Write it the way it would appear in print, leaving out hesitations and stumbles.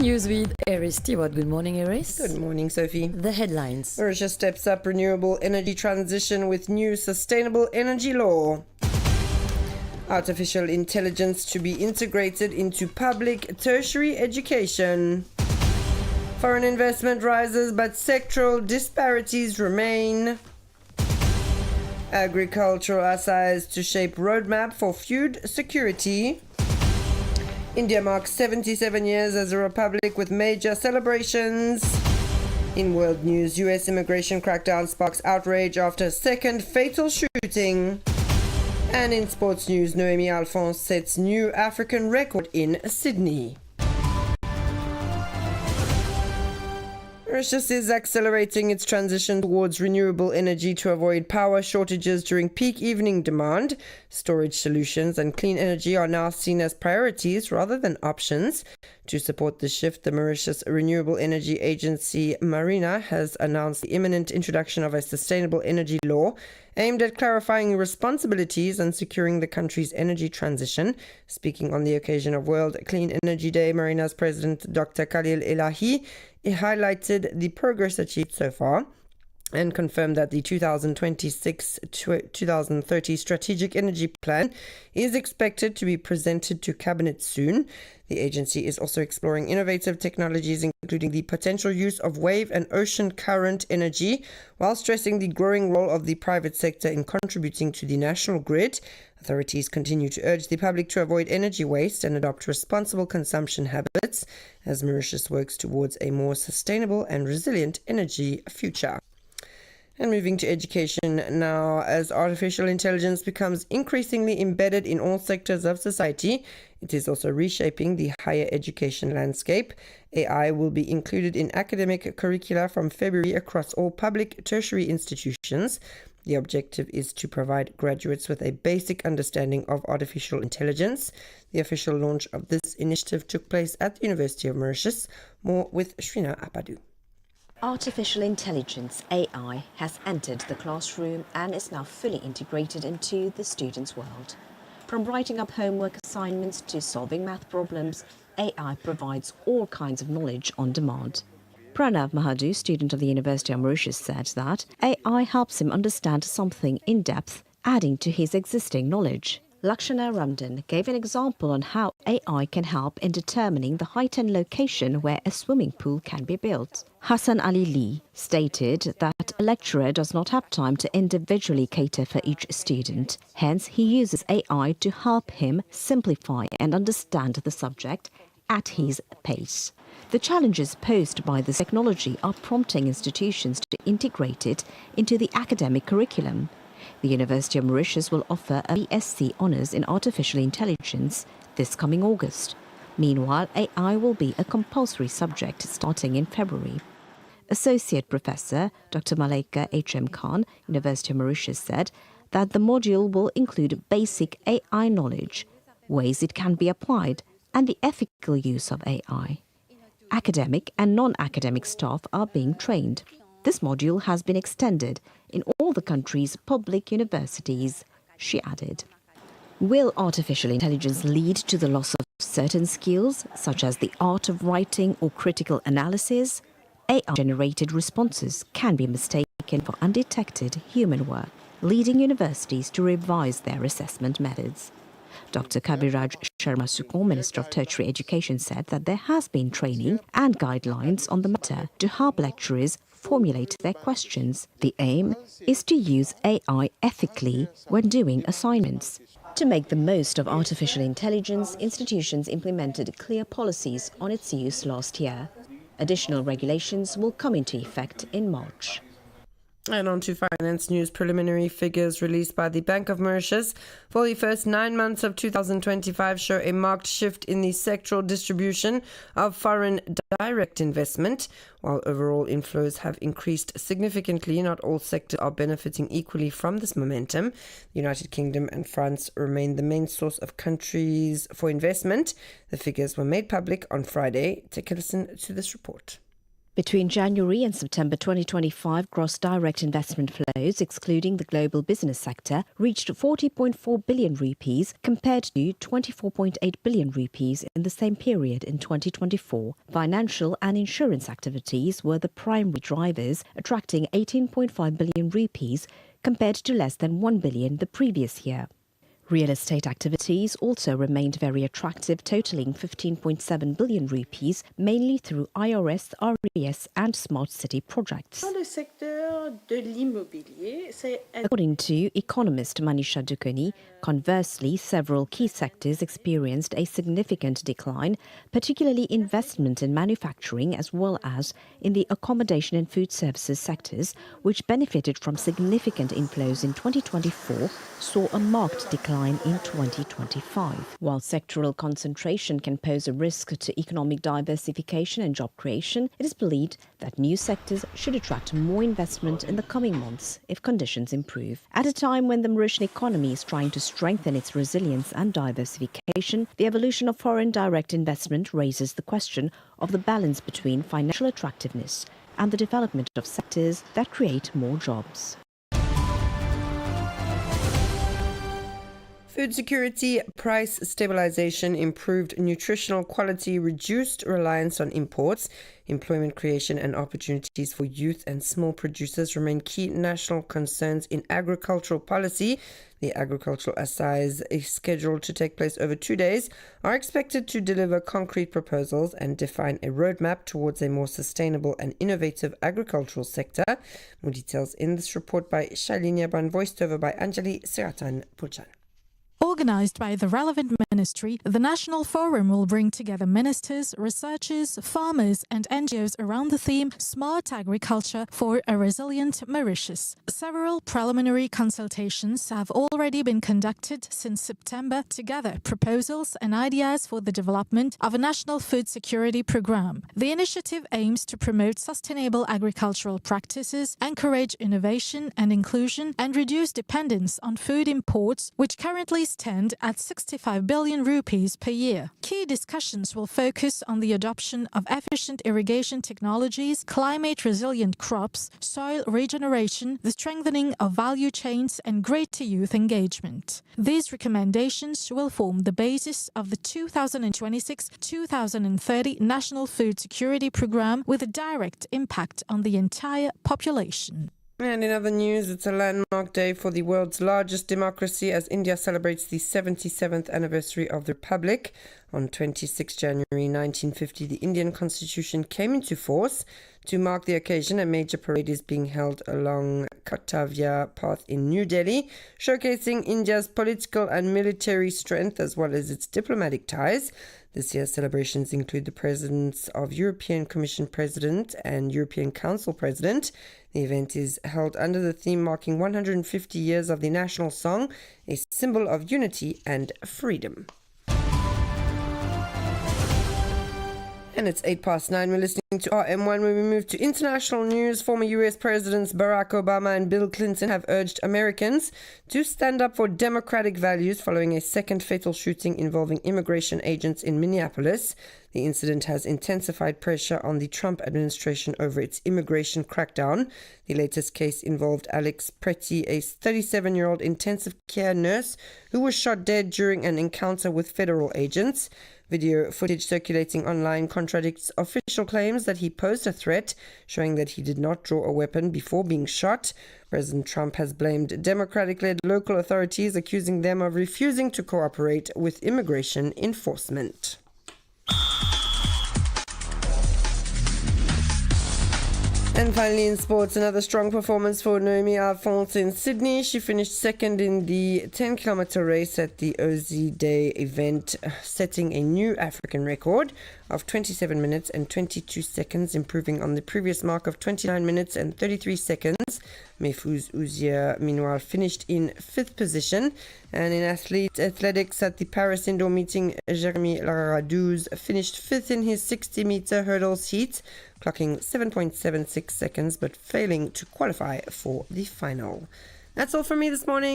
News with Eris Stewart. Good morning, Eris. Good morning, Sophie. The headlines. Mauritius steps up renewable energy transition with new sustainable energy law. Artificial intelligence to be integrated into public tertiary education. Foreign investment rises, but sectoral disparities remain. Agricultural assays to shape roadmap for food security. India marks 77 years as a republic with major celebrations. In world news, US immigration crackdown sparks outrage after second fatal shooting. And in sports news, Noémie Alphonse sets new African record in Sydney. Mauritius is accelerating its transition towards renewable energy to avoid power shortages during peak evening demand. Storage solutions and clean energy are now seen as priorities rather than options. To support the shift, the Mauritius Renewable Energy Agency, Marina, has announced the imminent introduction of a sustainable energy law aimed at clarifying responsibilities and securing the country's energy transition. Speaking on the occasion of World Clean Energy Day, Marina's president, Dr. Khalil Elahi, highlighted the progress achieved so far and confirmed that the 2026-2030 Strategic Energy Plan is expected to be presented to Cabinet soon. The agency is also exploring innovative technologies, including the potential use of wave and ocean current energy, while stressing the growing role of the private sector in contributing to the national grid. Authorities continue to urge the public to avoid energy waste and adopt responsible consumption habits as Mauritius works towards a more sustainable and resilient energy future. And moving to education now, as artificial intelligence becomes increasingly embedded in all sectors of society, it is also reshaping the higher education landscape. AI will be included in academic curricula from February across all public tertiary institutions. The objective is to provide graduates with a basic understanding of artificial intelligence. The official launch of this initiative took place at the University of Mauritius. More with Shrina Apadu. Artificial intelligence, AI, has entered the classroom and is now fully integrated into the students' world. From writing up homework assignments to solving math problems, AI provides all kinds of knowledge on demand. Pranav Mahadu, student of the University of Mauritius, said that AI helps him understand something in depth, adding to his existing knowledge. Lakshana Ramdan gave an example on how AI can help in determining the height and location where a swimming pool can be built. Hassan Ali Lee stated that a lecturer does not have time to individually cater for each student. Hence, he uses AI to help him simplify and understand the subject at his pace. The challenges posed by this technology are prompting institutions to integrate it into the academic curriculum. The University of Mauritius will offer a BSc Honours in Artificial Intelligence this coming August. Meanwhile, AI will be a compulsory subject starting in February. Associate Professor Dr. Malaika H.M. Khan, University of Mauritius, said that the module will include basic AI knowledge, ways it can be applied, and the ethical use of AI. Academic and non-academic staff are being trained. This module has been extended in all the country's public universities, she added. Will artificial intelligence lead to the loss of certain skills, such as the art of writing or critical analysis? AI-generated responses can be mistaken for undetected human work, leading universities to revise their assessment methods. Dr. Kabiraj Sharma Sukon, Minister of Tertiary Education, said that there has been training and guidelines on the matter to help lecturers formulate their questions. The aim is to use AI ethically when doing assignments. To make the most of artificial intelligence, institutions implemented clear policies on its use last year. Additional regulations will come into effect in March. And on to finance news. Preliminary figures released by the Bank of Mauritius for the first 9 months of 2025 show a marked shift in the sectoral distribution of foreign direct investment. While overall inflows have increased significantly, not all sectors are benefiting equally from this momentum. The United Kingdom and France remain the main source of countries for investment. The figures were made public on Friday. Take a listen to this report. Between January and September 2025, gross direct investment flows, excluding the global business sector, reached 40.4 billion rupees compared to 24.8 billion rupees in the same period in 2024. Financial and insurance activities were the primary drivers, attracting 18.5 billion rupees compared to less than 1 billion the previous year. Real estate activities also remained very attractive, totaling 15.7 billion rupees, mainly through IRS, RES and smart city projects. Dans le secteur de l'immobilier, c'est According to economist Manisha Dukoni, conversely, several key sectors experienced a significant decline, particularly investment in manufacturing as well as in the accommodation and food services sectors, which benefited from significant inflows in 2024, saw a marked decline in 2025. While sectoral concentration can pose a risk to economic diversification and job creation, it is believed that new sectors should attract more investment in the coming months if conditions improve. At a time when the Mauritian economy is trying to strengthen its resilience and diversification, the evolution of foreign direct investment raises the question of the balance between financial attractiveness and the development of sectors that create more jobs. Food security, price stabilization, improved nutritional quality, reduced reliance on imports, employment creation and opportunities for youth and small producers remain key national concerns in agricultural policy. The Agricultural Assize is scheduled to take place over 2 days, are expected to deliver concrete proposals and define a roadmap towards a more sustainable and innovative agricultural sector. More details in this report by Shailin Yaban, voiced over by Anjali Siratan-Pulchan. Organised by the relevant ministry, the National Forum will bring together ministers, researchers, farmers and NGOs around the theme Smart Agriculture for a Resilient Mauritius. Several preliminary consultations have already been conducted since September to gather proposals and ideas for the development of a national food security program. The initiative aims to promote sustainable agricultural practices, encourage innovation and inclusion, and reduce dependence on food imports, which currently stand at 65 billion rupees per year. Key discussions will focus on the adoption of efficient irrigation technologies, climate-resilient crops, soil regeneration, the strengthening of value chains, and greater youth engagement. These recommendations will form the basis of the 2026-2030 National Food Security Programme with a direct impact on the entire population. And in other news, it's a landmark day for the world's largest democracy as India celebrates the 77th anniversary of the Republic. On 26 January 1950, the Indian Constitution came into force. To mark the occasion, a major parade is being held along Kartavya Path in New Delhi, showcasing India's political and military strength as well as its diplomatic ties. This year's celebrations include the presence of European Commission President and European Council President. The event is held under the theme marking 150 years of the national song, a symbol of unity and freedom. And it's 9:08. We're listening to RM1 where we move to international news. Former US Presidents Barack Obama and Bill Clinton have urged Americans to stand up for democratic values following a second fatal shooting involving immigration agents in Minneapolis. The incident has intensified pressure on the Trump administration over its immigration crackdown. The latest case involved Alex Pretty, a 37-year-old intensive care nurse who was shot dead during an encounter with federal agents. Video footage circulating online contradicts official claims that he posed a threat, showing that he did not draw a weapon before being shot. President Trump has blamed Democratic-led local authorities, accusing them of refusing to cooperate with immigration enforcement. And finally in sports, another strong performance for Naomi Alphonse in Sydney. She finished second in the 10-kilometer race at the OZ Day event, setting a new African record of 27 minutes and 22 seconds, improving on the previous mark of 29 minutes and 33 seconds. Mefuz Ouzia, meanwhile, finished in 5th position. And in athletics at the Paris indoor meeting, Jeremy Laradouz finished 5th in his 60-meter hurdles heat, clocking 7.76 seconds, but failing to qualify for the final. That's all from me this morning.